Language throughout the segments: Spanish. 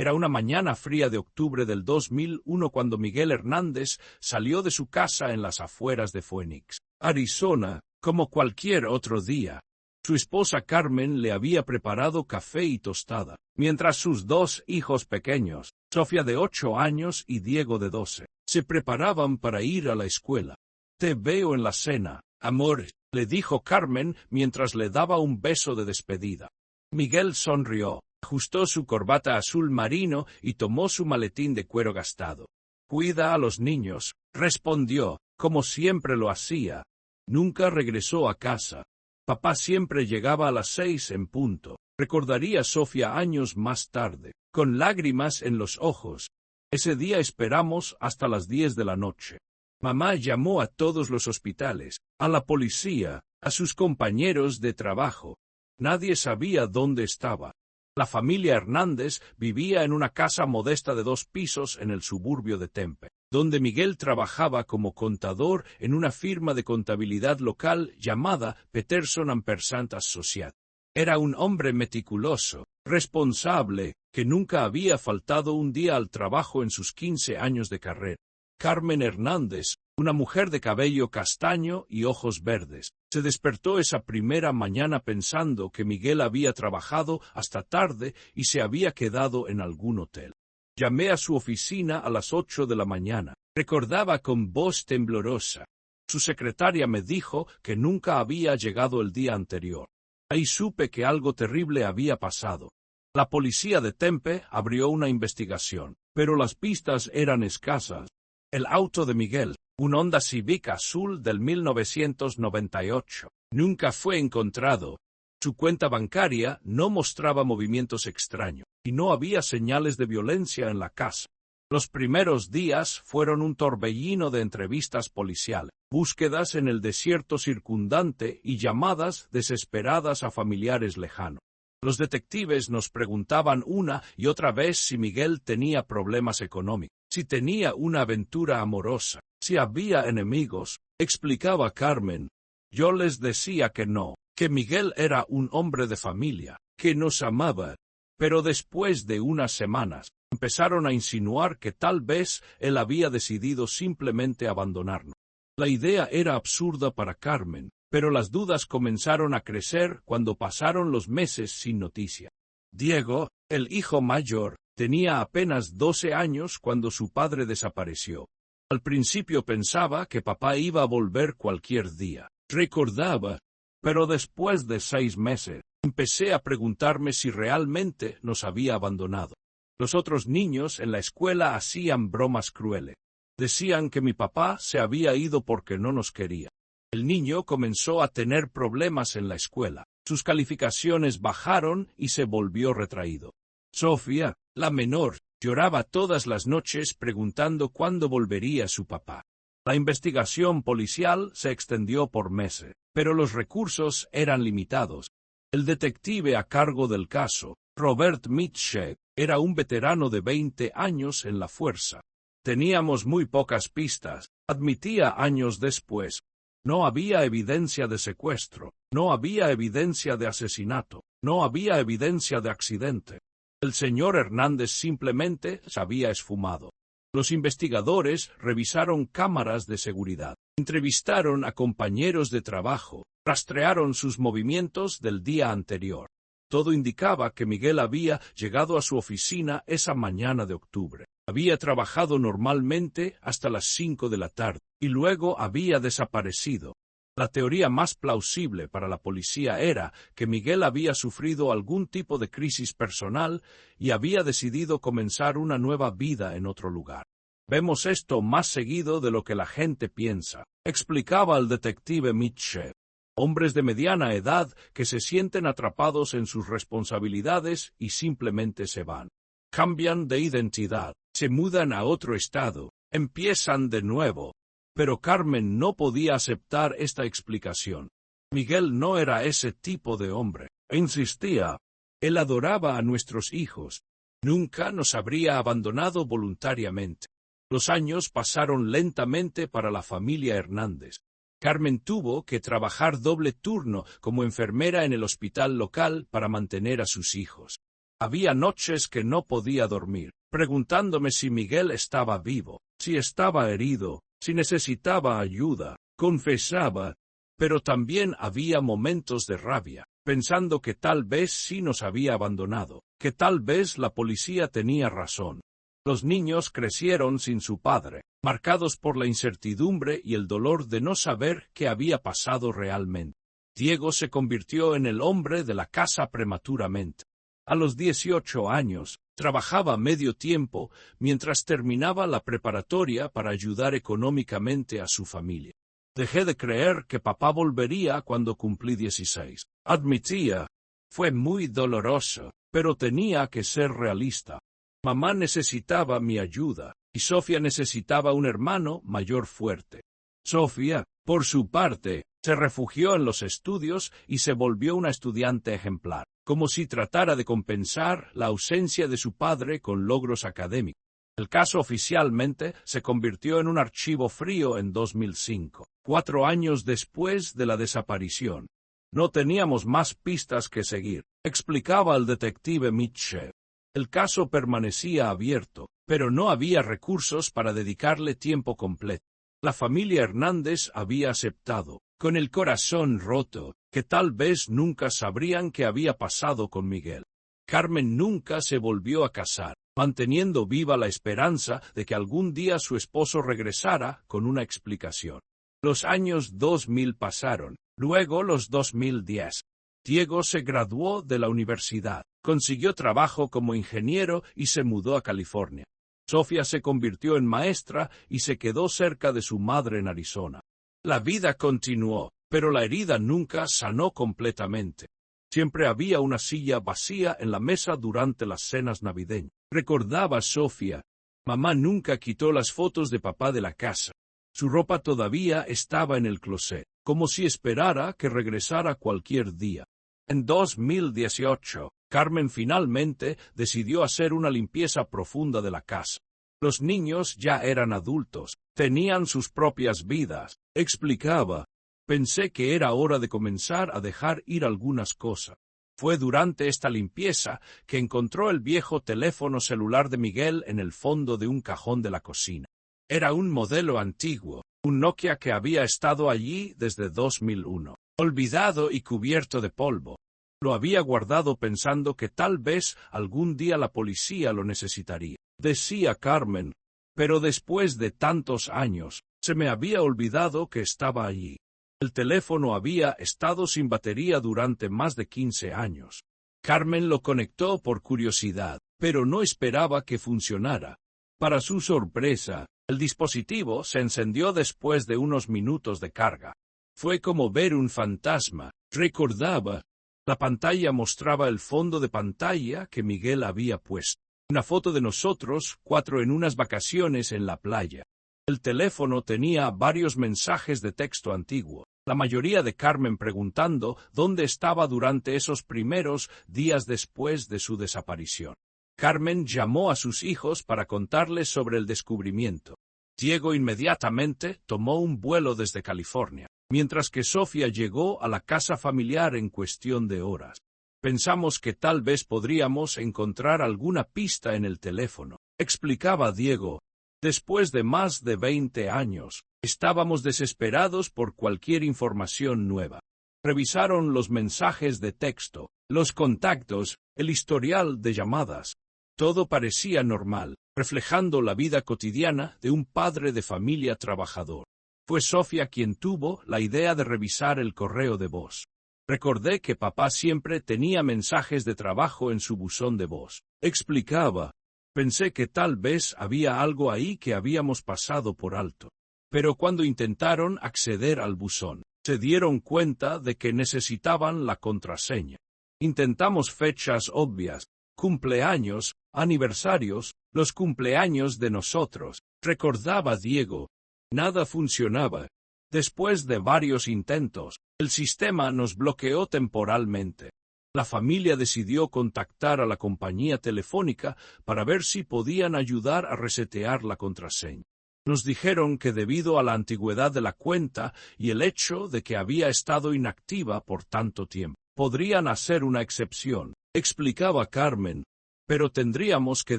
Era una mañana fría de octubre del 2001 cuando Miguel Hernández salió de su casa en las afueras de Phoenix, Arizona, como cualquier otro día. Su esposa Carmen le había preparado café y tostada, mientras sus dos hijos pequeños, Sofía de 8 años y Diego de 12, se preparaban para ir a la escuela. «Te veo en la cena, amor», le dijo Carmen mientras le daba un beso de despedida. Miguel sonrió, ajustó su corbata azul marino y tomó su maletín de cuero gastado. «Cuida a los niños», respondió, como siempre lo hacía. Nunca regresó a casa. Papá siempre llegaba a las 6 en punto, recordaría Sofía años más tarde, con lágrimas en los ojos. Ese día esperamos hasta las 10 de la noche. Mamá llamó a todos los hospitales, a la policía, a sus compañeros de trabajo. Nadie sabía dónde estaba. La familia Hernández vivía en una casa modesta de 2 pisos en el suburbio de Tempe, donde Miguel trabajaba como contador en una firma de contabilidad local llamada Peterson & Associates. Era un hombre meticuloso, responsable, que nunca había faltado un día al trabajo en sus 15 años de carrera. Carmen Hernández, una mujer de cabello castaño y ojos verdes, se despertó esa primera mañana pensando que Miguel había trabajado hasta tarde y se había quedado en algún hotel. Llamé a su oficina a las 8 de la mañana, recordaba con voz temblorosa. Su secretaria me dijo que nunca había llegado el día anterior. Ahí supe que algo terrible había pasado. La policía de Tempe abrió una investigación, pero las pistas eran escasas. El auto de Miguel, un Honda Civic azul del 1998, nunca fue encontrado. Su cuenta bancaria no mostraba movimientos extraños, y no había señales de violencia en la casa. Los primeros días fueron un torbellino de entrevistas policiales, búsquedas en el desierto circundante y llamadas desesperadas a familiares lejanos. Los detectives nos preguntaban una y otra vez si Miguel tenía problemas económicos, si tenía una aventura amorosa, si había enemigos, explicaba Carmen. Yo les decía que no, que Miguel era un hombre de familia, que nos amaba. Pero después de unas semanas, empezaron a insinuar que tal vez él había decidido simplemente abandonarnos. La idea era absurda para Carmen, pero las dudas comenzaron a crecer cuando pasaron los meses sin noticia. Diego, el hijo mayor, tenía apenas 12 años cuando su padre desapareció. Al principio pensaba que papá iba a volver cualquier día, recordaba, pero después de 6 meses, empecé a preguntarme si realmente nos había abandonado. Los otros niños en la escuela hacían bromas crueles. Decían que mi papá se había ido porque no nos quería. El niño comenzó a tener problemas en la escuela. Sus calificaciones bajaron y se volvió retraído. Sofía, la menor, lloraba todas las noches preguntando cuándo volvería su papá. La investigación policial se extendió por meses, pero los recursos eran limitados. El detective a cargo del caso, Robert Mitchell, era un veterano de 20 años en la fuerza. Teníamos muy pocas pistas, admitía años después. No había evidencia de secuestro, no había evidencia de asesinato, no había evidencia de accidente. El señor Hernández simplemente se había esfumado. Los investigadores revisaron cámaras de seguridad, entrevistaron a compañeros de trabajo, rastrearon sus movimientos del día anterior. Todo indicaba que Miguel había llegado a su oficina esa mañana de octubre. Había trabajado normalmente hasta las 5 de la tarde, y luego había desaparecido. La teoría más plausible para la policía era que Miguel había sufrido algún tipo de crisis personal y había decidido comenzar una nueva vida en otro lugar. Vemos esto más seguido de lo que la gente piensa, explicaba el detective Mitchell. Hombres de mediana edad que se sienten atrapados en sus responsabilidades y simplemente se van. Cambian de identidad, se mudan a otro estado, empiezan de nuevo. Pero Carmen no podía aceptar esta explicación. Miguel no era ese tipo de hombre, insistía. Él adoraba a nuestros hijos. Nunca nos habría abandonado voluntariamente. Los años pasaron lentamente para la familia Hernández. Carmen tuvo que trabajar doble turno como enfermera en el hospital local para mantener a sus hijos. Había noches que no podía dormir, preguntándome si Miguel estaba vivo, si estaba herido, si necesitaba ayuda. Confesaba, pero también había momentos de rabia, pensando que tal vez sí nos había abandonado, que tal vez la policía tenía razón. Los niños crecieron sin su padre, marcados por la incertidumbre y el dolor de no saber qué había pasado realmente. Diego se convirtió en el hombre de la casa prematuramente. A los 18 años, trabajaba medio tiempo mientras terminaba la preparatoria para ayudar económicamente a su familia. Dejé de creer que papá volvería cuando cumplí 16. Admitía, fue muy doloroso, pero tenía que ser realista. Mamá necesitaba mi ayuda, y Sofía necesitaba un hermano mayor fuerte. Sofía, por su parte, se refugió en los estudios y se volvió una estudiante ejemplar, como si tratara de compensar la ausencia de su padre con logros académicos. El caso oficialmente se convirtió en un archivo frío en 2005, 4 años después de la desaparición. No teníamos más pistas que seguir, explicaba el detective Mitchell. El caso permanecía abierto, pero no había recursos para dedicarle tiempo completo. La familia Hernández había aceptado, con el corazón roto, que tal vez nunca sabrían qué había pasado con Miguel. Carmen nunca se volvió a casar, manteniendo viva la esperanza de que algún día su esposo regresara con una explicación. Los años 2000 pasaron, luego los 2010. Diego se graduó de la universidad, consiguió trabajo como ingeniero y se mudó a California. Sofía se convirtió en maestra y se quedó cerca de su madre en Arizona. La vida continuó, pero la herida nunca sanó completamente. Siempre había una silla vacía en la mesa durante las cenas navideñas. Recordaba Sofía. Mamá nunca quitó las fotos de papá de la casa. Su ropa todavía estaba en el closet, como si esperara que regresara cualquier día. En 2018, Carmen finalmente decidió hacer una limpieza profunda de la casa. Los niños ya eran adultos, tenían sus propias vidas, explicaba. Pensé que era hora de comenzar a dejar ir algunas cosas. Fue durante esta limpieza que encontró el viejo teléfono celular de Miguel en el fondo de un cajón de la cocina. Era un modelo antiguo, un Nokia que había estado allí desde 2001, olvidado y cubierto de polvo. Lo había guardado pensando que tal vez algún día la policía lo necesitaría, decía Carmen, pero después de tantos años, se me había olvidado que estaba allí. El teléfono había estado sin batería durante más de 15 años. Carmen lo conectó por curiosidad, pero no esperaba que funcionara. Para su sorpresa, el dispositivo se encendió después de unos minutos de carga. Fue como ver un fantasma, recordaba. La pantalla mostraba el fondo de pantalla que Miguel había puesto. Una foto de nosotros 4 en unas vacaciones en la playa. El teléfono tenía varios mensajes de texto antiguo, la mayoría de Carmen preguntando dónde estaba durante esos primeros días después de su desaparición. Carmen llamó a sus hijos para contarles sobre el descubrimiento. Diego inmediatamente tomó un vuelo desde California, mientras que Sofía llegó a la casa familiar en cuestión de horas. Pensamos que tal vez podríamos encontrar alguna pista en el teléfono, explicaba Diego. Después de más de 20 años, estábamos desesperados por cualquier información nueva. Revisaron los mensajes de texto, los contactos, el historial de llamadas. Todo parecía normal, reflejando la vida cotidiana de un padre de familia trabajador. Fue Sofía quien tuvo la idea de revisar el correo de voz. Recordé que papá siempre tenía mensajes de trabajo en su buzón de voz. Explicaba. Pensé que tal vez había algo ahí que habíamos pasado por alto. Pero cuando intentaron acceder al buzón, se dieron cuenta de que necesitaban la contraseña. Intentamos fechas obvias, cumpleaños, aniversarios, los cumpleaños de nosotros, recordaba Diego. Nada funcionaba. Después de varios intentos, el sistema nos bloqueó temporalmente. La familia decidió contactar a la compañía telefónica para ver si podían ayudar a resetear la contraseña. Nos dijeron que debido a la antigüedad de la cuenta y el hecho de que había estado inactiva por tanto tiempo, podrían hacer una excepción, explicaba Carmen, pero tendríamos que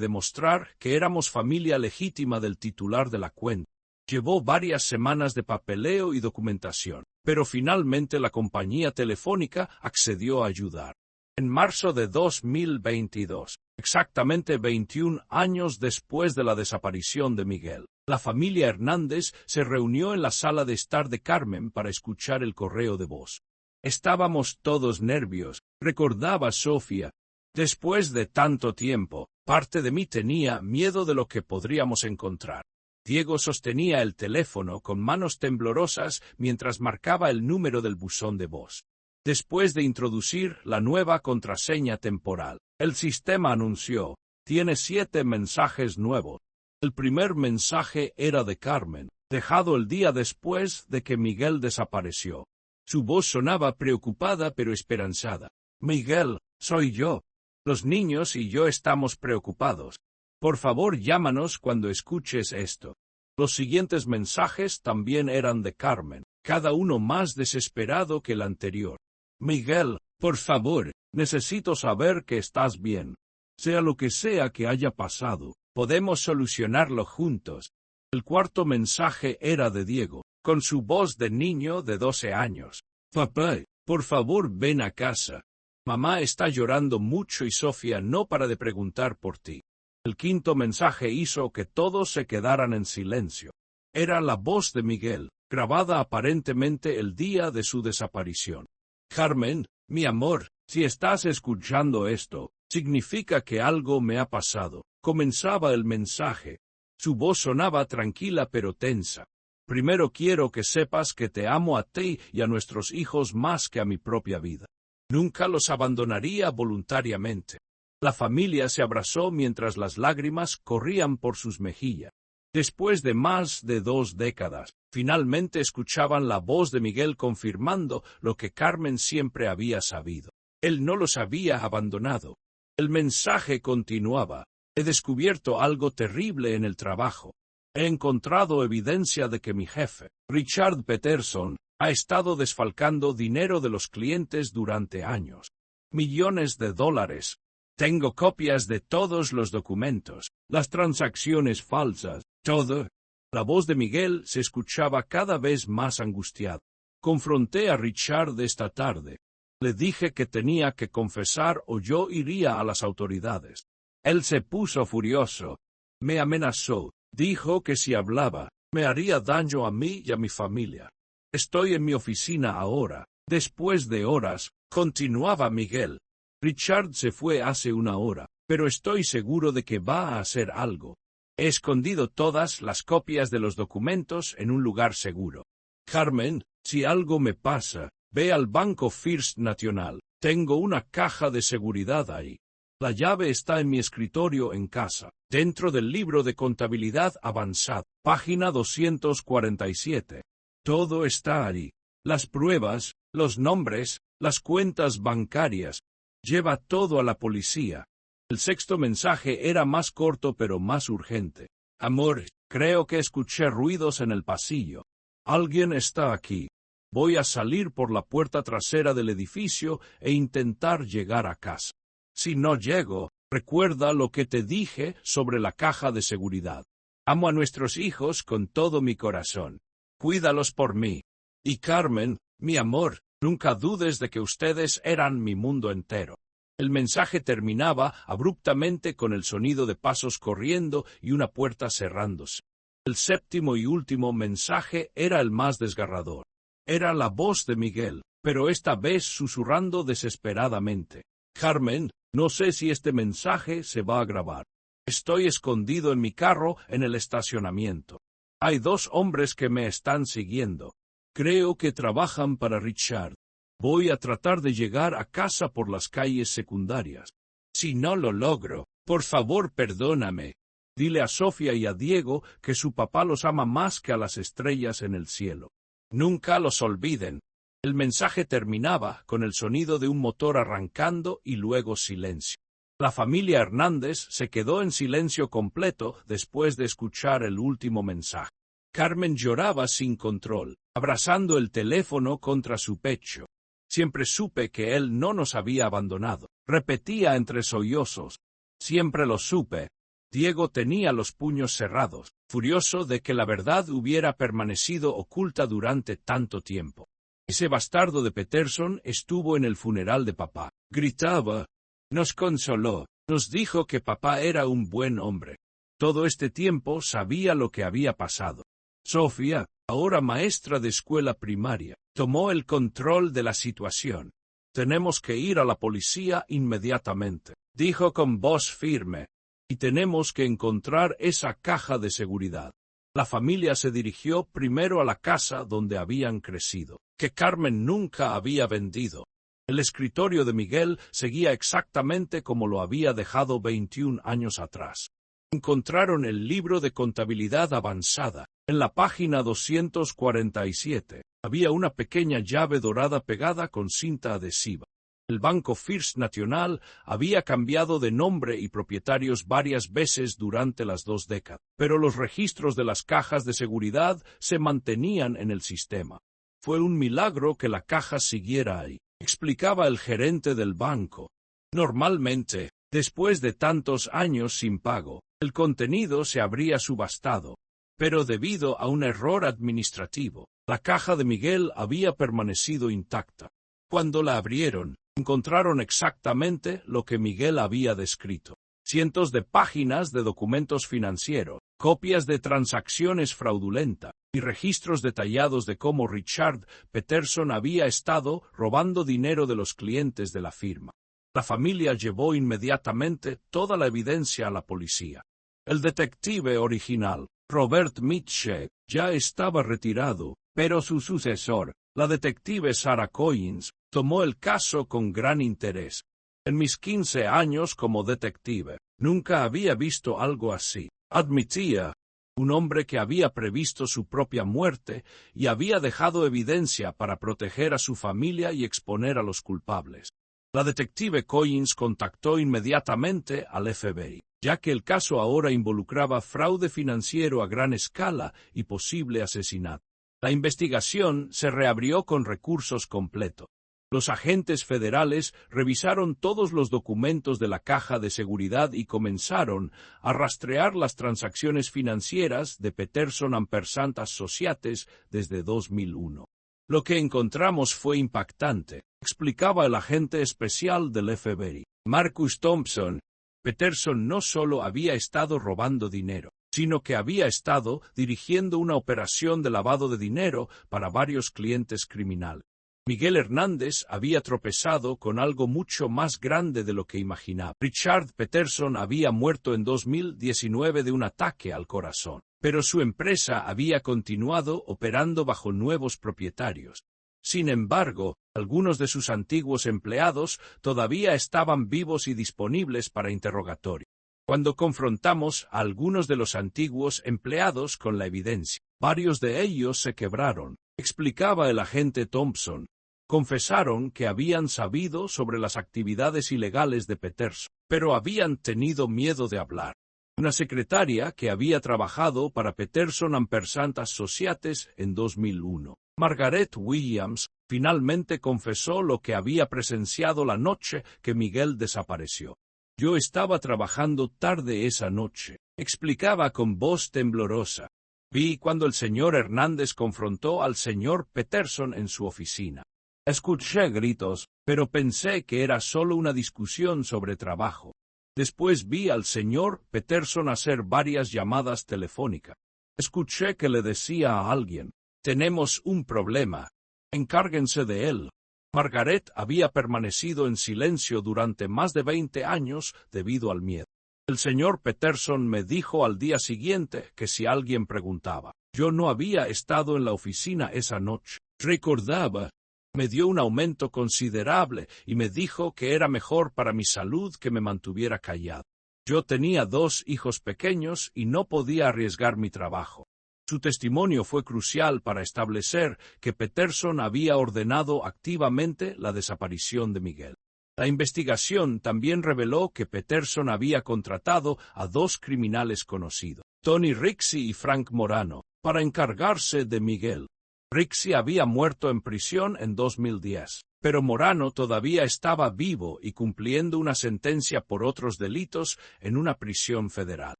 demostrar que éramos familia legítima del titular de la cuenta. Llevó varias semanas de papeleo y documentación, pero finalmente la compañía telefónica accedió a ayudar. En marzo de 2022, exactamente 21 años después de la desaparición de Miguel, la familia Hernández se reunió en la sala de estar de Carmen para escuchar el correo de voz. Estábamos todos nervios, recordaba Sofía. Después de tanto tiempo, parte de mí tenía miedo de lo que podríamos encontrar. Diego sostenía el teléfono con manos temblorosas mientras marcaba el número del buzón de voz. Después de introducir la nueva contraseña temporal, el sistema anunció: «Tiene 7 mensajes nuevos». El primer mensaje era de Carmen, dejado el día después de que Miguel desapareció. Su voz sonaba preocupada pero esperanzada. «Miguel, soy yo. Los niños y yo estamos preocupados. Por favor, llámanos cuando escuches esto». Los siguientes mensajes también eran de Carmen, cada uno más desesperado que el anterior. «Miguel, por favor, necesito saber que estás bien. Sea lo que sea que haya pasado, podemos solucionarlo juntos». El cuarto mensaje era de Diego, con su voz de niño de 12 años. «Papá, por favor ven a casa. Mamá está llorando mucho y Sofía no para de preguntar por ti». El quinto mensaje hizo que todos se quedaran en silencio. Era la voz de Miguel, grabada aparentemente el día de su desaparición. «Carmen, mi amor, si estás escuchando esto, significa que algo me ha pasado», comenzaba el mensaje. Su voz sonaba tranquila pero tensa. «Primero quiero que sepas que te amo a ti y a nuestros hijos más que a mi propia vida. Nunca los abandonaría voluntariamente». La familia se abrazó mientras las lágrimas corrían por sus mejillas. Después de más de 2 décadas, finalmente escuchaban la voz de Miguel confirmando lo que Carmen siempre había sabido. Él no los había abandonado. El mensaje continuaba: «He descubierto algo terrible en el trabajo. He encontrado evidencia de que mi jefe, Richard Peterson, ha estado desfalcando dinero de los clientes durante años. Millones de dólares. Tengo copias de todos los documentos, las transacciones falsas, todo». La voz de Miguel se escuchaba cada vez más angustiada. «Confronté a Richard esta tarde. Le dije que tenía que confesar o yo iría a las autoridades. Él se puso furioso. Me amenazó. Dijo que si hablaba, me haría daño a mí y a mi familia. Estoy en mi oficina ahora». Después de horas, continuaba Miguel. «Richard se fue hace 1 hora, pero estoy seguro de que va a hacer algo. He escondido todas las copias de los documentos en un lugar seguro. Carmen, si algo me pasa, ve al Banco First National. Tengo una caja de seguridad ahí. La llave está en mi escritorio en casa, dentro del libro de contabilidad avanzada, página 247. Todo está ahí. Las pruebas, los nombres, las cuentas bancarias. Lleva todo a la policía». El sexto mensaje era más corto pero más urgente. «Amor, creo que escuché ruidos en el pasillo. Alguien está aquí. Voy a salir por la puerta trasera del edificio e intentar llegar a casa. Si no llego, recuerda lo que te dije sobre la caja de seguridad. Amo a nuestros hijos con todo mi corazón. Cuídalos por mí. Y Carmen, mi amor, nunca dudes de que ustedes eran mi mundo entero». El mensaje terminaba abruptamente con el sonido de pasos corriendo y una puerta cerrándose. El séptimo y último mensaje era el más desgarrador. Era la voz de Miguel, pero esta vez susurrando desesperadamente: «Carmen, no sé si este mensaje se va a grabar. Estoy escondido en mi carro en el estacionamiento. Hay 2 hombres que me están siguiendo. Creo que trabajan para Richard. Voy a tratar de llegar a casa por las calles secundarias. Si no lo logro, por favor perdóname. Dile a Sofía y a Diego que su papá los ama más que a las estrellas en el cielo. Nunca los olviden». El mensaje terminaba con el sonido de un motor arrancando y luego silencio. La familia Hernández se quedó en silencio completo después de escuchar el último mensaje. Carmen lloraba sin control, abrazando el teléfono contra su pecho. Siempre supe que él no nos había abandonado. Repetía entre sollozos. Siempre lo supe. Diego tenía los puños cerrados, furioso de que la verdad hubiera permanecido oculta durante tanto tiempo. Ese bastardo de Peterson estuvo en el funeral de papá. Gritaba. Nos consoló. Nos dijo que papá era un buen hombre. Todo este tiempo sabía lo que había pasado. Sofía, ahora maestra de escuela primaria, tomó el control de la situación. Tenemos que ir a la policía inmediatamente, dijo con voz firme. Y tenemos que encontrar esa caja de seguridad. La familia se dirigió primero a la casa donde habían crecido, que Carmen nunca había vendido. El escritorio de Miguel seguía exactamente como lo había dejado 21 años atrás. Encontraron el libro de contabilidad avanzada. En la página 247 había una pequeña llave dorada pegada con cinta adhesiva. El Banco First National había cambiado de nombre y propietarios varias veces durante las 2 décadas, pero los registros de las cajas de seguridad se mantenían en el sistema. Fue un milagro que la caja siguiera ahí, explicaba el gerente del banco. Normalmente, después de tantos años sin pago, el contenido se habría subastado, pero debido a un error administrativo, la caja de Miguel había permanecido intacta. Cuando la abrieron, encontraron exactamente lo que Miguel había descrito. Cientos de páginas de documentos financieros, copias de transacciones fraudulentas y registros detallados de cómo Richard Peterson había estado robando dinero de los clientes de la firma. La familia llevó inmediatamente toda la evidencia a la policía. El detective original, Robert Mitchell, ya estaba retirado, pero su sucesor, la detective Sarah Collins, tomó el caso con gran interés. En mis 15 años como detective, nunca había visto algo así, admitía. Un hombre que había previsto su propia muerte y había dejado evidencia para proteger a su familia y exponer a los culpables. La detective Collins contactó inmediatamente al FBI, ya que el caso ahora involucraba fraude financiero a gran escala y posible asesinato. La investigación se reabrió con recursos completos. Los agentes federales revisaron todos los documentos de la caja de seguridad y comenzaron a rastrear las transacciones financieras de Peterson & Associates desde 2001. Lo que encontramos fue impactante, explicaba el agente especial del FBI, Marcus Thompson. Peterson no solo había estado robando dinero, sino que había estado dirigiendo una operación de lavado de dinero para varios clientes criminales. Miguel Hernández había tropezado con algo mucho más grande de lo que imaginaba. Richard Peterson había muerto en 2019 de un ataque al corazón, pero su empresa había continuado operando bajo nuevos propietarios. Sin embargo, algunos de sus antiguos empleados todavía estaban vivos y disponibles para interrogatorio. Cuando confrontamos a algunos de los antiguos empleados con la evidencia, varios de ellos se quebraron, explicaba el agente Thompson. Confesaron que habían sabido sobre las actividades ilegales de Peterson, pero habían tenido miedo de hablar. Una secretaria que había trabajado para Peterson & Associates en 2001, Margaret Williams, finalmente confesó lo que había presenciado la noche que Miguel desapareció. Yo estaba trabajando tarde esa noche, explicaba con voz temblorosa. Vi cuando el señor Hernández confrontó al señor Peterson en su oficina. Escuché gritos, pero pensé que era solo una discusión sobre trabajo. Después vi al señor Peterson hacer varias llamadas telefónicas. Escuché que le decía a alguien, «Tenemos un problema. Encárguense de él». Margaret había permanecido en silencio durante más de 20 años debido al miedo. El señor Peterson me dijo al día siguiente que si alguien preguntaba, yo no había estado en la oficina esa noche. Recordaba. Me dio un aumento considerable y me dijo que era mejor para mi salud que me mantuviera callado. Yo tenía 2 hijos pequeños y no podía arriesgar mi trabajo. Su testimonio fue crucial para establecer que Peterson había ordenado activamente la desaparición de Miguel. La investigación también reveló que Peterson había contratado a 2 criminales conocidos, Tony Rixey y Frank Morano, para encargarse de Miguel. Rixey había muerto en prisión en 2010. Pero Morano todavía estaba vivo y cumpliendo una sentencia por otros delitos en una prisión federal.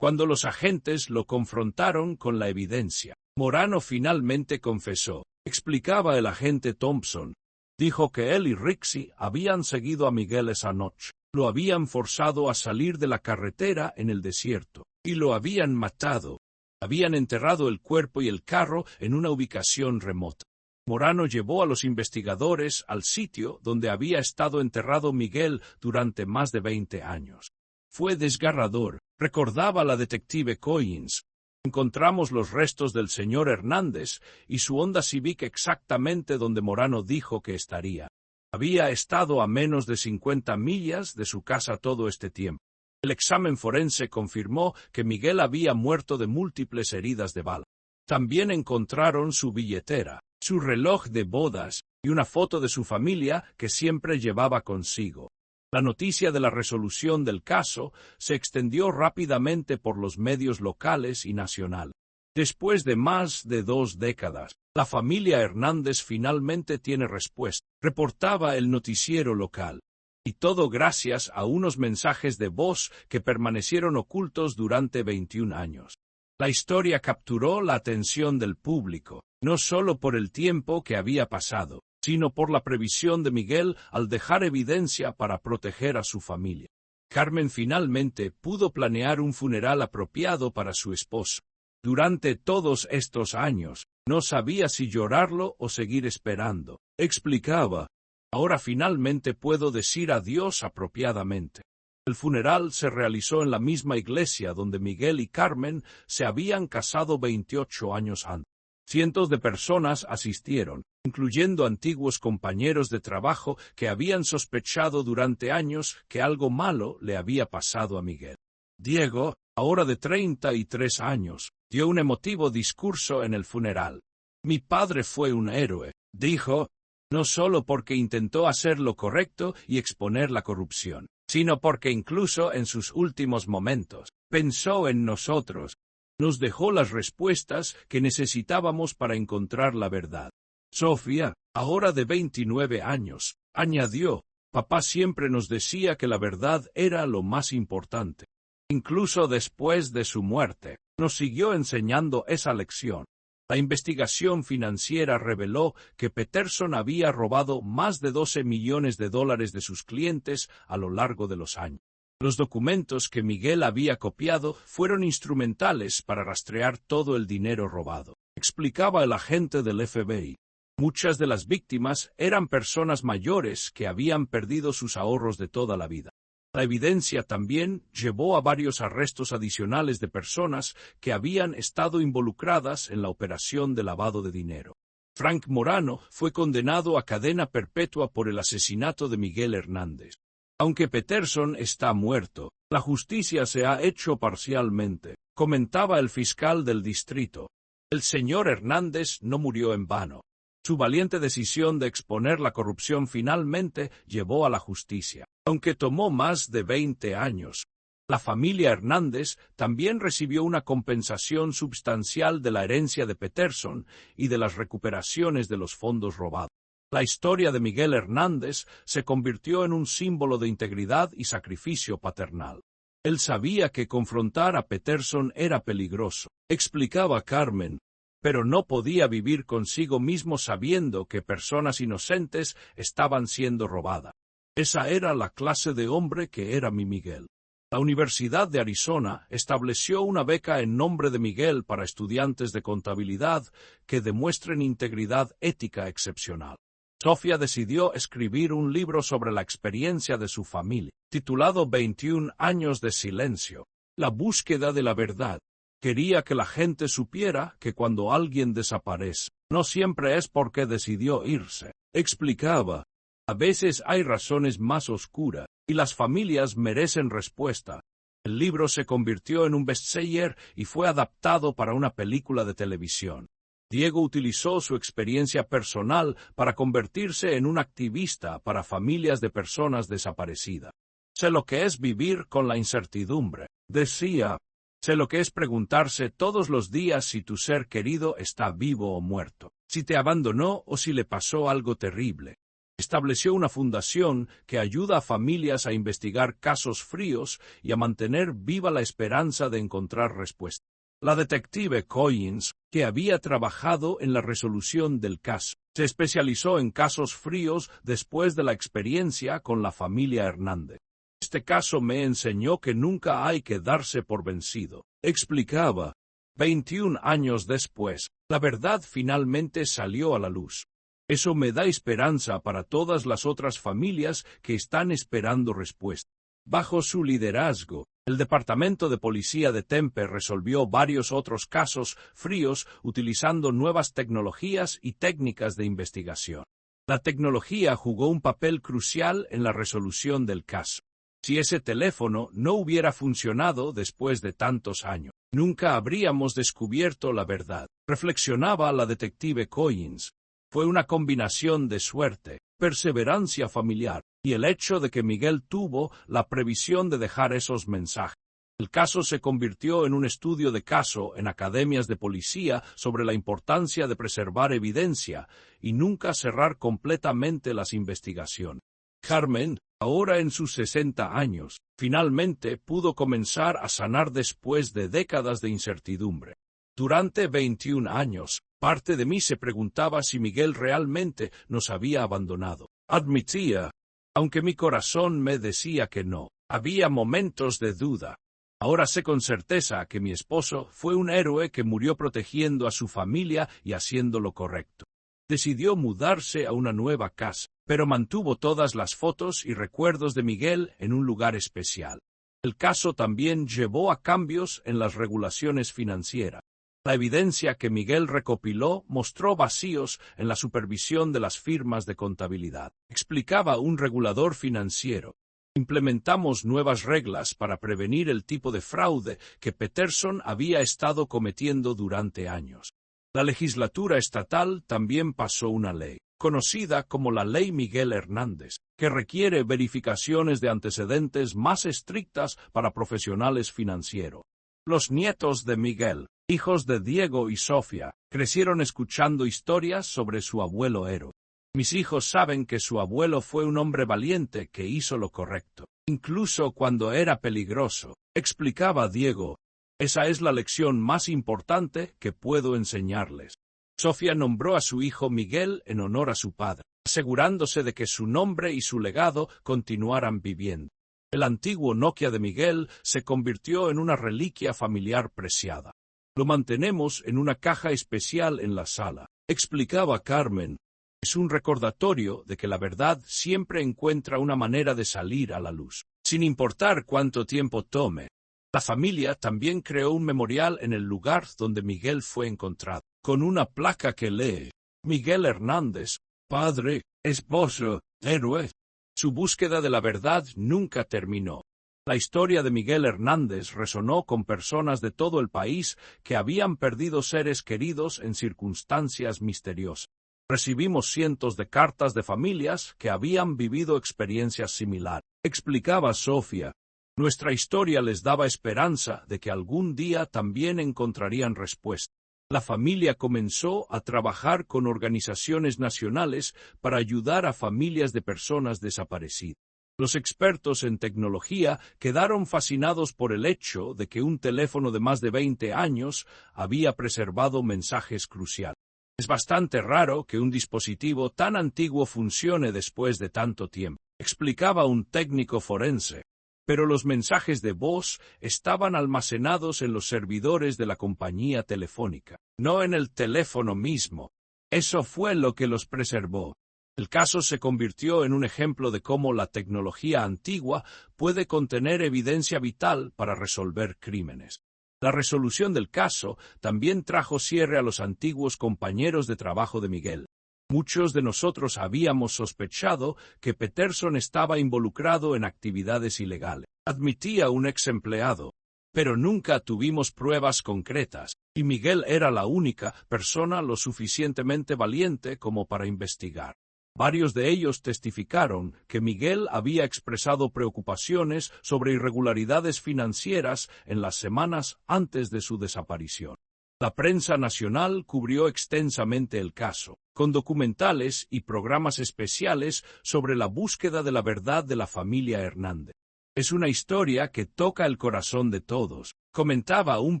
Cuando los agentes lo confrontaron con la evidencia, Morano finalmente confesó. Explicaba el agente Thompson. Dijo que él y Rixey habían seguido a Miguel esa noche. Lo habían forzado a salir de la carretera en el desierto, y lo habían matado. Habían enterrado el cuerpo y el carro en una ubicación remota. Morano llevó a los investigadores al sitio donde había estado enterrado Miguel durante más de 20 años. Fue desgarrador, recordaba la detective Collins. Encontramos los restos del señor Hernández y su Honda Civic exactamente donde Morano dijo que estaría. Había estado a menos de 50 millas de su casa todo este tiempo. El examen forense confirmó que Miguel había muerto de múltiples heridas de bala. También encontraron su billetera, su reloj de bodas y una foto de su familia que siempre llevaba consigo. La noticia de la resolución del caso se extendió rápidamente por los medios locales y nacional. Después de más de 2 décadas, la familia Hernández finalmente tiene respuesta, reportaba el noticiero local. Y todo gracias a unos mensajes de voz que permanecieron ocultos durante 21 años. La historia capturó la atención del público, no solo por el tiempo que había pasado, sino por la previsión de Miguel al dejar evidencia para proteger a su familia. Carmen finalmente pudo planear un funeral apropiado para su esposo. Durante todos estos años, no sabía si llorarlo o seguir esperando. Explicaba, ahora finalmente puedo decir adiós apropiadamente. El funeral se realizó en la misma iglesia donde Miguel y Carmen se habían casado 28 años antes. Cientos de personas asistieron, incluyendo antiguos compañeros de trabajo que habían sospechado durante años que algo malo le había pasado a Miguel. Diego, ahora de 33 años, dio un emotivo discurso en el funeral. Mi padre fue un héroe, dijo, no solo porque intentó hacer lo correcto y exponer la corrupción, sino porque incluso en sus últimos momentos, pensó en nosotros. Nos dejó las respuestas que necesitábamos para encontrar la verdad. Sofía, ahora de 29 años, añadió, papá siempre nos decía que la verdad era lo más importante. Incluso después de su muerte, nos siguió enseñando esa lección. La investigación financiera reveló que Peterson había robado más de $12 millones de sus clientes a lo largo de los años. Los documentos que Miguel había copiado fueron instrumentales para rastrear todo el dinero robado, explicaba el agente del FBI. Muchas de las víctimas eran personas mayores que habían perdido sus ahorros de toda la vida. La evidencia también llevó a varios arrestos adicionales de personas que habían estado involucradas en la operación de lavado de dinero. Frank Morano fue condenado a cadena perpetua por el asesinato de Miguel Hernández. Aunque Peterson está muerto, la justicia se ha hecho parcialmente, comentaba el fiscal del distrito. El señor Hernández no murió en vano. Su valiente decisión de exponer la corrupción finalmente llevó a la justicia, aunque tomó más de 20 años. La familia Hernández también recibió una compensación substancial de la herencia de Peterson y de las recuperaciones de los fondos robados. La historia de Miguel Hernández se convirtió en un símbolo de integridad y sacrificio paternal. Él sabía que confrontar a Peterson era peligroso, explicaba Carmen, pero no podía vivir consigo mismo sabiendo que personas inocentes estaban siendo robadas. Esa era la clase de hombre que era mi Miguel. La Universidad de Arizona estableció una beca en nombre de Miguel para estudiantes de contabilidad que demuestren integridad ética excepcional. Sofía decidió escribir un libro sobre la experiencia de su familia, titulado 21 años de silencio, la búsqueda de la verdad. Quería que la gente supiera que cuando alguien desaparece, no siempre es porque decidió irse. Explicaba, a veces hay razones más oscuras, y las familias merecen respuesta. El libro se convirtió en un bestseller y fue adaptado para una película de televisión. Diego utilizó su experiencia personal para convertirse en un activista para familias de personas desaparecidas. Sé lo que es vivir con la incertidumbre, decía. Sé lo que es preguntarse todos los días si tu ser querido está vivo o muerto, si te abandonó o si le pasó algo terrible. Estableció una fundación que ayuda a familias a investigar casos fríos y a mantener viva la esperanza de encontrar respuestas. La detective Collins, que había trabajado en la resolución del caso, se especializó en casos fríos después de la experiencia con la familia Hernández. Este caso me enseñó que nunca hay que darse por vencido, explicaba. 21 años después, la verdad finalmente salió a la luz. Eso me da esperanza para todas las otras familias que están esperando respuesta. Bajo su liderazgo, el Departamento de Policía de Tempe resolvió varios otros casos fríos utilizando nuevas tecnologías y técnicas de investigación. La tecnología jugó un papel crucial en la resolución del caso. Si ese teléfono no hubiera funcionado después de tantos años, nunca habríamos descubierto la verdad, reflexionaba la detective Collins. Fue una combinación de suerte, perseverancia familiar, y el hecho de que Miguel tuvo la previsión de dejar esos mensajes. El caso se convirtió en un estudio de caso en academias de policía sobre la importancia de preservar evidencia y nunca cerrar completamente las investigaciones. Carmen, ahora en sus 60 años, finalmente pudo comenzar a sanar después de décadas de incertidumbre. Durante 21 años, parte de mí se preguntaba si Miguel realmente nos había abandonado. Admitía, aunque mi corazón me decía que no, había momentos de duda. Ahora sé con certeza que mi esposo fue un héroe que murió protegiendo a su familia y haciendo lo correcto. Decidió mudarse a una nueva casa, pero mantuvo todas las fotos y recuerdos de Miguel en un lugar especial. El caso también llevó a cambios en las regulaciones financieras. La evidencia que Miguel recopiló mostró vacíos en la supervisión de las firmas de contabilidad, explicaba un regulador financiero. Implementamos nuevas reglas para prevenir el tipo de fraude que Peterson había estado cometiendo durante años. La legislatura estatal también pasó una ley, conocida como la Ley Miguel Hernández, que requiere verificaciones de antecedentes más estrictas para profesionales financieros. Los nietos de Miguel, hijos de Diego y Sofía, crecieron escuchando historias sobre su abuelo héroe. Mis hijos saben que su abuelo fue un hombre valiente que hizo lo correcto, incluso cuando era peligroso, explicaba Diego. Esa es la lección más importante que puedo enseñarles. Sofía nombró a su hijo Miguel en honor a su padre, asegurándose de que su nombre y su legado continuaran viviendo. El antiguo Nokia de Miguel se convirtió en una reliquia familiar preciada. Lo mantenemos en una caja especial en la sala, explicaba Carmen. Es un recordatorio de que la verdad siempre encuentra una manera de salir a la luz, sin importar cuánto tiempo tome. La familia también creó un memorial en el lugar donde Miguel fue encontrado, con una placa que lee: Miguel Hernández, padre, esposo, héroe. Su búsqueda de la verdad nunca terminó. La historia de Miguel Hernández resonó con personas de todo el país que habían perdido seres queridos en circunstancias misteriosas. Recibimos cientos de cartas de familias que habían vivido experiencias similares, explicaba Sofía. Nuestra historia les daba esperanza de que algún día también encontrarían respuesta. La familia comenzó a trabajar con organizaciones nacionales para ayudar a familias de personas desaparecidas. Los expertos en tecnología quedaron fascinados por el hecho de que un teléfono de más de 20 años había preservado mensajes cruciales. Es bastante raro que un dispositivo tan antiguo funcione después de tanto tiempo, explicaba un técnico forense. Pero los mensajes de voz estaban almacenados en los servidores de la compañía telefónica, no en el teléfono mismo. Eso fue lo que los preservó. El caso se convirtió en un ejemplo de cómo la tecnología antigua puede contener evidencia vital para resolver crímenes. La resolución del caso también trajo cierre a los antiguos compañeros de trabajo de Miguel. Muchos de nosotros habíamos sospechado que Peterson estaba involucrado en actividades ilegales, admitía un ex empleado, pero nunca tuvimos pruebas concretas, y Miguel era la única persona lo suficientemente valiente como para investigar. Varios de ellos testificaron que Miguel había expresado preocupaciones sobre irregularidades financieras en las semanas antes de su desaparición. La prensa nacional cubrió extensamente el caso, con documentales y programas especiales sobre la búsqueda de la verdad de la familia Hernández. Es una historia que toca el corazón de todos, comentaba un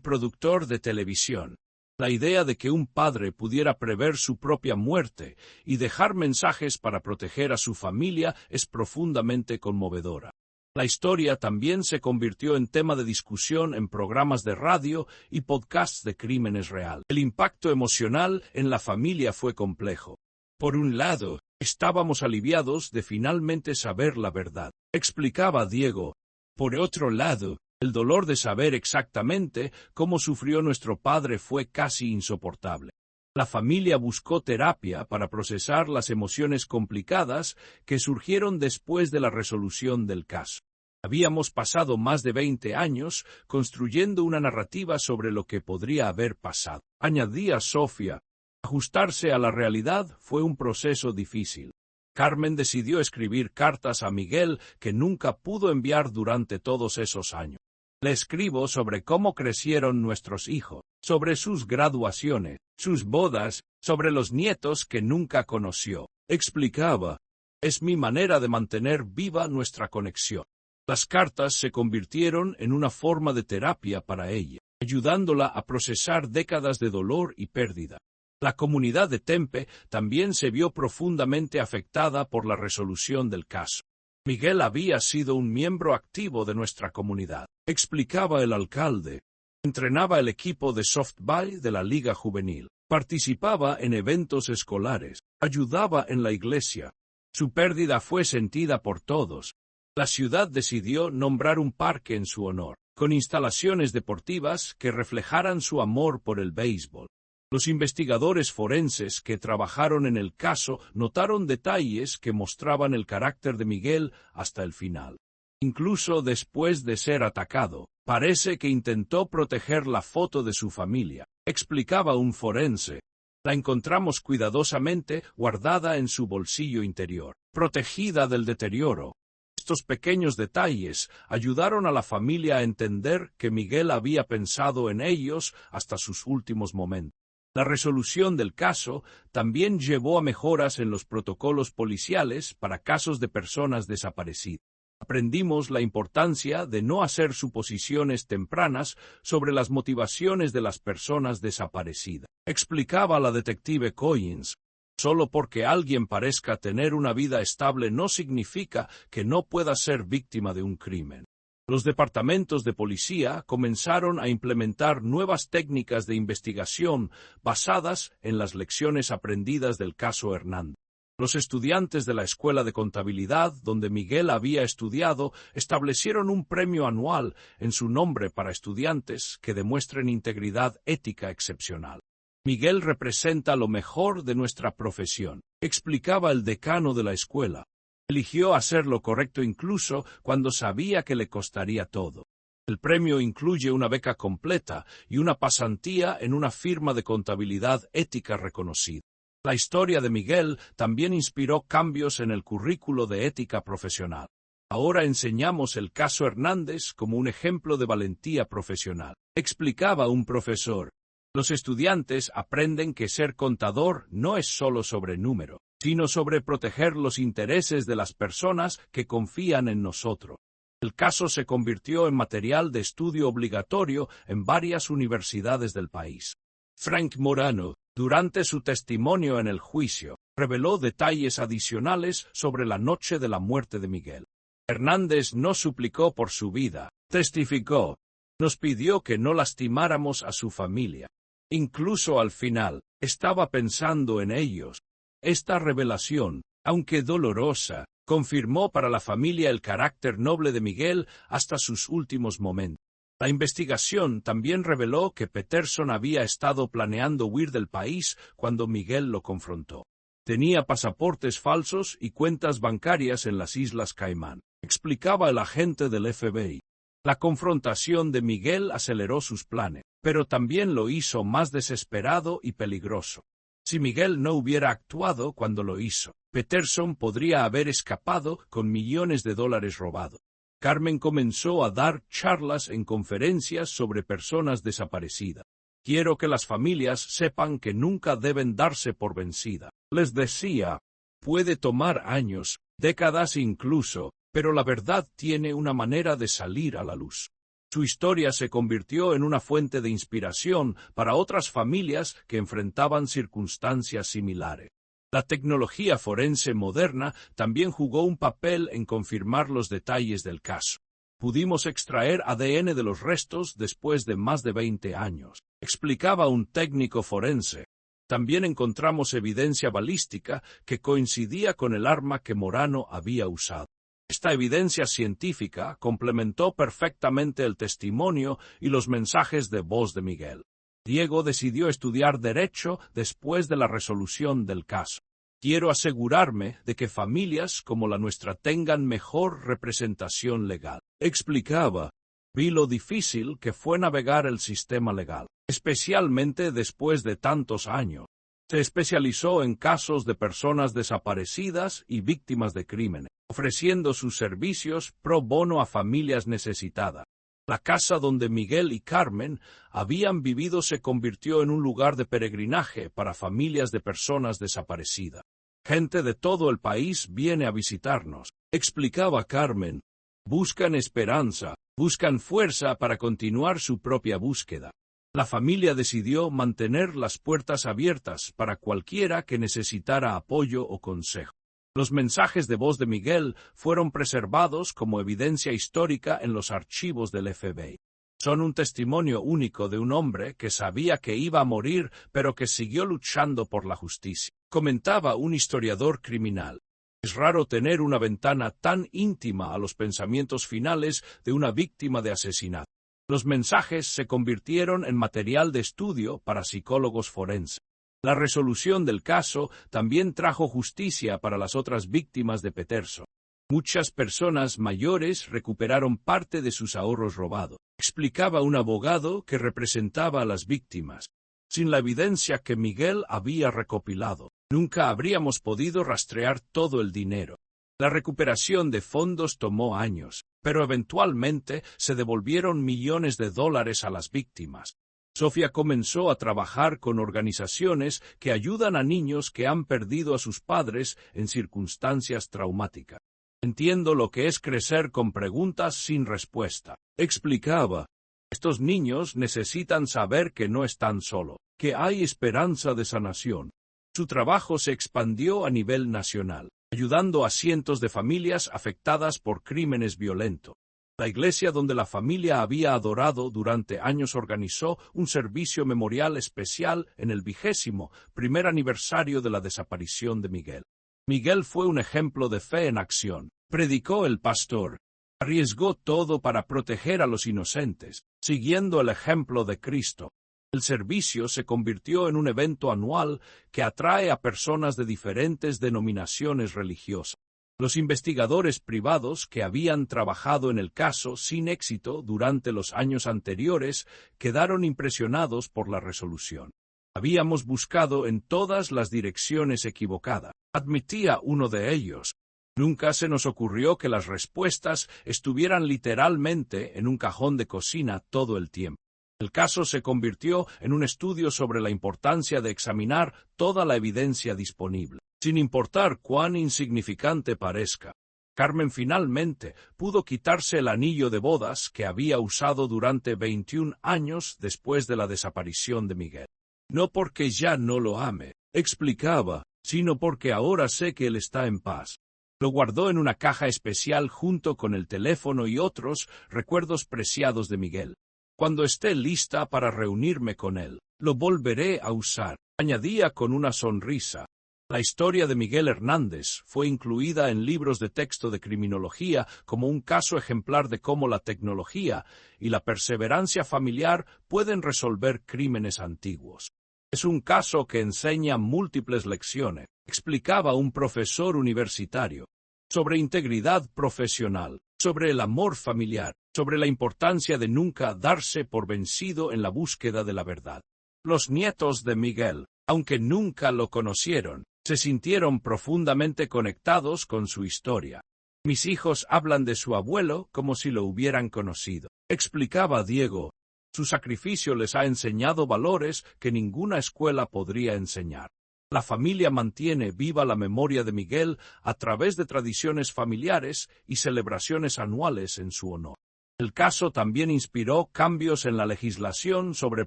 productor de televisión. La idea de que un padre pudiera prever su propia muerte y dejar mensajes para proteger a su familia es profundamente conmovedora. La historia también se convirtió en tema de discusión en programas de radio y podcasts de crímenes reales. El impacto emocional en la familia fue complejo. Por un lado, estábamos aliviados de finalmente saber la verdad, explicaba Diego. Por otro lado, el dolor de saber exactamente cómo sufrió nuestro padre fue casi insoportable. La familia buscó terapia para procesar las emociones complicadas que surgieron después de la resolución del caso. Habíamos pasado más de 20 años construyendo una narrativa sobre lo que podría haber pasado. Añadía Sofía. Ajustarse a la realidad fue un proceso difícil. Carmen decidió escribir cartas a Miguel que nunca pudo enviar durante todos esos años. Le escribo sobre cómo crecieron nuestros hijos, sobre sus graduaciones, sus bodas, sobre los nietos que nunca conoció. Explicaba. Es mi manera de mantener viva nuestra conexión. Las cartas se convirtieron en una forma de terapia para ella, ayudándola a procesar décadas de dolor y pérdida. La comunidad de Tempe también se vio profundamente afectada por la resolución del caso. Miguel había sido un miembro activo de nuestra comunidad, explicaba el alcalde. Entrenaba el equipo de softball de la Liga Juvenil, participaba en eventos escolares, ayudaba en la iglesia. Su pérdida fue sentida por todos. La ciudad decidió nombrar un parque en su honor, con instalaciones deportivas que reflejaran su amor por el béisbol. Los investigadores forenses que trabajaron en el caso notaron detalles que mostraban el carácter de Miguel hasta el final. Incluso después de ser atacado, parece que intentó proteger la foto de su familia, explicaba un forense. La encontramos cuidadosamente guardada en su bolsillo interior, protegida del deterioro. Estos pequeños detalles ayudaron a la familia a entender que Miguel había pensado en ellos hasta sus últimos momentos. La resolución del caso también llevó a mejoras en los protocolos policiales para casos de personas desaparecidas. Aprendimos la importancia de no hacer suposiciones tempranas sobre las motivaciones de las personas desaparecidas. Explicaba la detective Collins. Solo porque alguien parezca tener una vida estable no significa que no pueda ser víctima de un crimen. Los departamentos de policía comenzaron a implementar nuevas técnicas de investigación basadas en las lecciones aprendidas del caso Hernández. Los estudiantes de la Escuela de Contabilidad, donde Miguel había estudiado, establecieron un premio anual en su nombre para estudiantes que demuestren integridad ética excepcional. Miguel representa lo mejor de nuestra profesión, explicaba el decano de la escuela. Eligió hacer lo correcto incluso cuando sabía que le costaría todo. El premio incluye una beca completa y una pasantía en una firma de contabilidad ética reconocida. La historia de Miguel también inspiró cambios en el currículo de ética profesional. Ahora enseñamos el caso Hernández como un ejemplo de valentía profesional, explicaba un profesor. Los estudiantes aprenden que ser contador no es solo sobre número, sino sobre proteger los intereses de las personas que confían en nosotros. El caso se convirtió en material de estudio obligatorio en varias universidades del país. Frank Morano, durante su testimonio en el juicio, reveló detalles adicionales sobre la noche de la muerte de Miguel. Hernández no suplicó por su vida, testificó. Nos pidió que no lastimáramos a su familia. Incluso al final, estaba pensando en ellos. Esta revelación, aunque dolorosa, confirmó para la familia el carácter noble de Miguel hasta sus últimos momentos. La investigación también reveló que Peterson había estado planeando huir del país cuando Miguel lo confrontó. Tenía pasaportes falsos y cuentas bancarias en las Islas Caimán, explicaba el agente del FBI. La confrontación de Miguel aceleró sus planes, pero también lo hizo más desesperado y peligroso. Si Miguel no hubiera actuado cuando lo hizo, Peterson podría haber escapado con millones de dólares robados. Carmen comenzó a dar charlas en conferencias sobre personas desaparecidas. Quiero que las familias sepan que nunca deben darse por vencida. Les decía, puede tomar años, décadas incluso, pero la verdad tiene una manera de salir a la luz. Su historia se convirtió en una fuente de inspiración para otras familias que enfrentaban circunstancias similares. La tecnología forense moderna también jugó un papel en confirmar los detalles del caso. Pudimos extraer ADN de los restos después de más de 20 años, explicaba un técnico forense. También encontramos evidencia balística que coincidía con el arma que Morano había usado. Esta evidencia científica complementó perfectamente el testimonio y los mensajes de voz de Miguel. Diego decidió estudiar Derecho después de la resolución del caso. Quiero asegurarme de que familias como la nuestra tengan mejor representación legal, explicaba. Vi lo difícil que fue navegar el sistema legal, especialmente después de tantos años. Se especializó en casos de personas desaparecidas y víctimas de crímenes, ofreciendo sus servicios pro bono a familias necesitadas. La casa donde Miguel y Carmen habían vivido se convirtió en un lugar de peregrinaje para familias de personas desaparecidas. Gente de todo el país viene a visitarnos, explicaba Carmen. Buscan esperanza, buscan fuerza para continuar su propia búsqueda. La familia decidió mantener las puertas abiertas para cualquiera que necesitara apoyo o consejo. Los mensajes de voz de Miguel fueron preservados como evidencia histórica en los archivos del FBI. Son un testimonio único de un hombre que sabía que iba a morir, pero que siguió luchando por la justicia, comentaba un historiador criminal. Es raro tener una ventana tan íntima a los pensamientos finales de una víctima de asesinato. Los mensajes se convirtieron en material de estudio para psicólogos forenses. La resolución del caso también trajo justicia para las otras víctimas de Peterson. Muchas personas mayores recuperaron parte de sus ahorros robados, explicaba un abogado que representaba a las víctimas. Sin la evidencia que Miguel había recopilado, nunca habríamos podido rastrear todo el dinero. La recuperación de fondos tomó años, pero eventualmente se devolvieron millones de dólares a las víctimas. Sofía comenzó a trabajar con organizaciones que ayudan a niños que han perdido a sus padres en circunstancias traumáticas. Entiendo lo que es crecer con preguntas sin respuesta, explicaba. Estos niños necesitan saber que no están solos, que hay esperanza de sanación. Su trabajo se expandió a nivel nacional, ayudando a cientos de familias afectadas por crímenes violentos. La iglesia donde la familia había adorado durante años organizó un servicio memorial especial en el 21º aniversario de la desaparición de Miguel. Miguel fue un ejemplo de fe en acción, predicó el pastor. Arriesgó todo para proteger a los inocentes, siguiendo el ejemplo de Cristo. El servicio se convirtió en un evento anual que atrae a personas de diferentes denominaciones religiosas. Los investigadores privados que habían trabajado en el caso sin éxito durante los años anteriores quedaron impresionados por la resolución. Habíamos buscado en todas las direcciones equivocadas, admitía uno de ellos. Nunca se nos ocurrió que las respuestas estuvieran literalmente en un cajón de cocina todo el tiempo. El caso se convirtió en un estudio sobre la importancia de examinar toda la evidencia disponible, sin importar cuán insignificante parezca. Carmen finalmente pudo quitarse el anillo de bodas que había usado durante 21 años después de la desaparición de Miguel. No porque ya no lo ame, explicaba, sino porque ahora sé que él está en paz. Lo guardó en una caja especial junto con el teléfono y otros recuerdos preciados de Miguel. Cuando esté lista para reunirme con él, lo volveré a usar, añadía con una sonrisa. La historia de Miguel Hernández fue incluida en libros de texto de criminología como un caso ejemplar de cómo la tecnología y la perseverancia familiar pueden resolver crímenes antiguos. Es un caso que enseña múltiples lecciones, explicaba un profesor universitario, sobre integridad profesional, sobre el amor familiar, sobre la importancia de nunca darse por vencido en la búsqueda de la verdad. Los nietos de Miguel, aunque nunca lo conocieron, se sintieron profundamente conectados con su historia. Mis hijos hablan de su abuelo como si lo hubieran conocido, explicaba Diego. Su sacrificio les ha enseñado valores que ninguna escuela podría enseñar. La familia mantiene viva la memoria de Miguel a través de tradiciones familiares y celebraciones anuales en su honor. El caso también inspiró cambios en la legislación sobre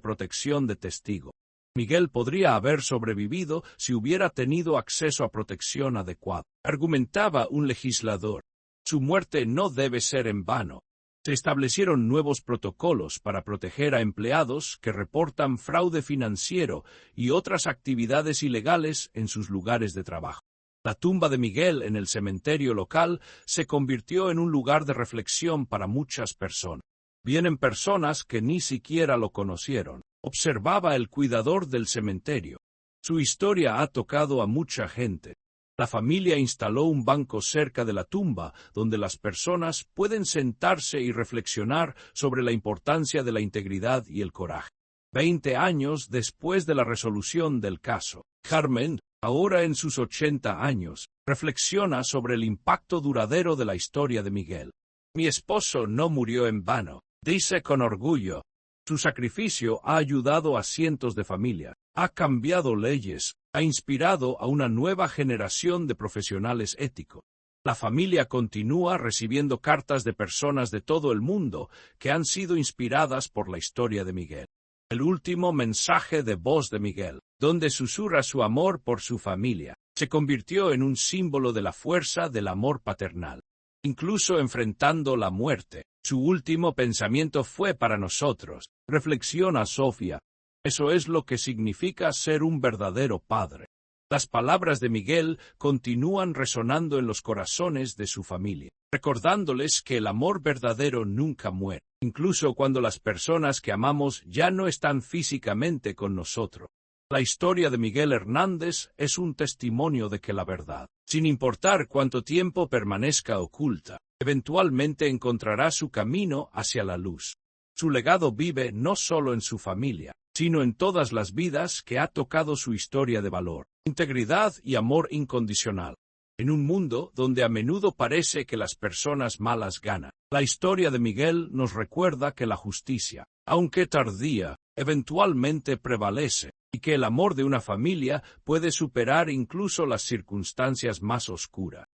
protección de testigos. Miguel podría haber sobrevivido si hubiera tenido acceso a protección adecuada, argumentaba un legislador. Su muerte no debe ser en vano. Se establecieron nuevos protocolos para proteger a empleados que reportan fraude financiero y otras actividades ilegales en sus lugares de trabajo. La tumba de Miguel en el cementerio local se convirtió en un lugar de reflexión para muchas personas. Vienen personas que ni siquiera lo conocieron. Observaba el cuidador del cementerio. Su historia ha tocado a mucha gente. La familia instaló un banco cerca de la tumba donde las personas pueden sentarse y reflexionar sobre la importancia de la integridad y el coraje. 20 años después de la resolución del caso, Carmen, ahora en sus 80 años, reflexiona sobre el impacto duradero de la historia de Miguel. Mi esposo no murió en vano, dice con orgullo. Su sacrificio ha ayudado a cientos de familias, ha cambiado leyes, ha inspirado a una nueva generación de profesionales éticos. La familia continúa recibiendo cartas de personas de todo el mundo que han sido inspiradas por la historia de Miguel. El último mensaje de voz de Miguel, donde susurra su amor por su familia, se convirtió en un símbolo de la fuerza del amor paternal. Incluso enfrentando la muerte, su último pensamiento fue para nosotros, reflexiona Sofía. Eso es lo que significa ser un verdadero padre. Las palabras de Miguel continúan resonando en los corazones de su familia, recordándoles que el amor verdadero nunca muere, incluso cuando las personas que amamos ya no están físicamente con nosotros. La historia de Miguel Hernández es un testimonio de que la verdad, sin importar cuánto tiempo permanezca oculta, eventualmente encontrará su camino hacia la luz. Su legado vive no solo en su familia, sino en todas las vidas que ha tocado su historia de valor, integridad y amor incondicional. En un mundo donde a menudo parece que las personas malas ganan, la historia de Miguel nos recuerda que la justicia, aunque tardía, eventualmente prevalece, y que el amor de una familia puede superar incluso las circunstancias más oscuras.